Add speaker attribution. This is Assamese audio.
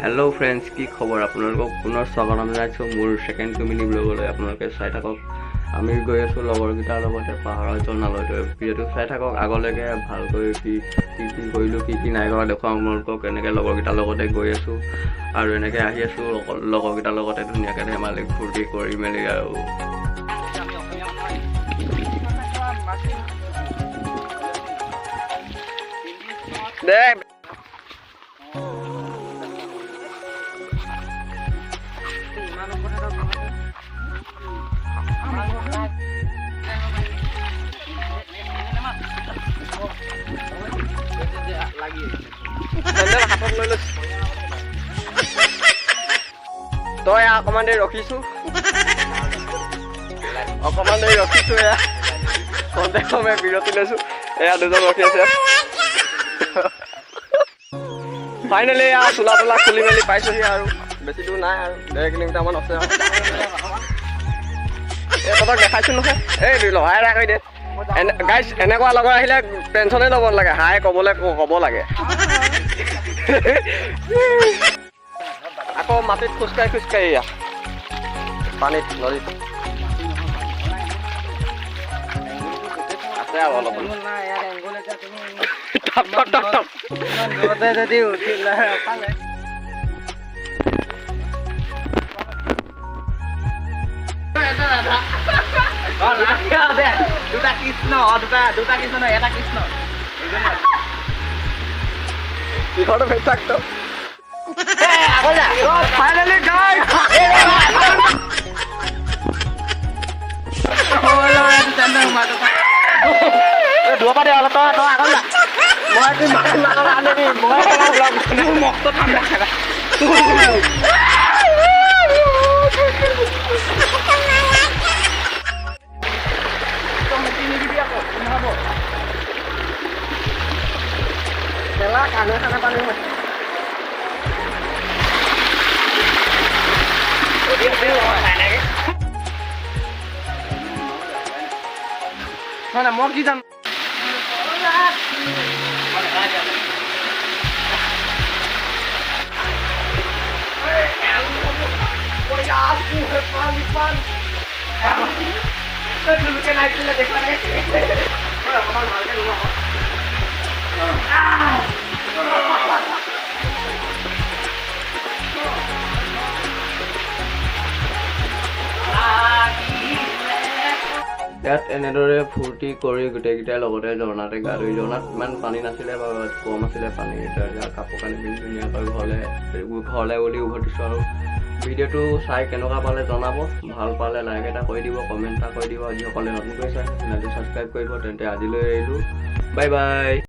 Speaker 1: হেল্ল' ফ্ৰেণ্ডছ, কি খবৰ? আপোনালোকক পুনৰ স্বাগতম জনাইছোঁ মোৰ ছেকেণ্ড মিনি ব্লগলৈ। আপোনালোকে চাই থাকক। আমি গৈ আছোঁ লগৰকেইটাৰ লগতে পাহাৰৰ ঝৰ্ণালৈ। ভিডিঅ'টো চাই থাকক আগলৈকে। ভালকৈ কি কৰিলোঁ, কি নাই কৰা দেখুৱাওঁ আপোনালোকক। এনেকৈ লগৰকেইটাৰ লগতে গৈ আছোঁ আৰু এনেকৈ আহি আছোঁ লগৰকেইটাৰ লগতে ধুনীয়াকৈ ধেমালি ফূৰ্তি কৰি মেলি আৰু দে তই অকমান দেৰি ৰখিছো এয়া কমে বিৰতি লৈছো। এয়া দুজন ৰখি আছে। ফাইনেলি এয়া চোলা তোলা খুলি মেলি পাইছোহি আৰু বেছি দূৰ নাই আৰু 1.5 কিলোমিটাৰমান আছে আৰু এই তহঁতক দেখাইছো নহয়। এই লহাই ৰাই কৰি দে গাইছ। এনেকুৱা লগৰ আহিলে টেনশ্যনেই ল'ব নালাগে, হাই ক'ব লাগে। আকৌ মাটিত খোজকাঢ়ি এয়া পানীত নদীত আছে আৰু অলপ দুটা কৃষ্ণ এটা কৃষ্ণ কিহৰ ভেট থাকতো ফাইনেলি গাইজ ধোৱা দে অলপ তই আগত যা। মই মস্ত ঠাণ্ডা খাবা মেলা খানা পানী হয়। মই কি যাম ইয়াত এনেদৰে ফূৰ্তি কৰি গোটেইকেইটাই লগতে ঝৰ্ণাতে গা ধুই। ঝৰ্ণাত ইমান পানী নাছিলে বাৰু, কম আছিলে পানী। এতিয়া কাপোৰ কানি পিন্ধি ধুনীয়াকৈ ঘৰলৈ বুলি উভতিছোঁ আৰু ভিডিঅ'টো চাই কেনেকুৱা পালে জনাব। ভাল পালে লাইক এটা কৰি দিব, কমেণ্ট এটা কৰি দিব। যিসকলে নতুনকৈ চাই চেনেলটো ছাবস্ক্ৰাইব কৰিব। তেন্তে আজিলৈ এৰিলোঁ, বাই বাই।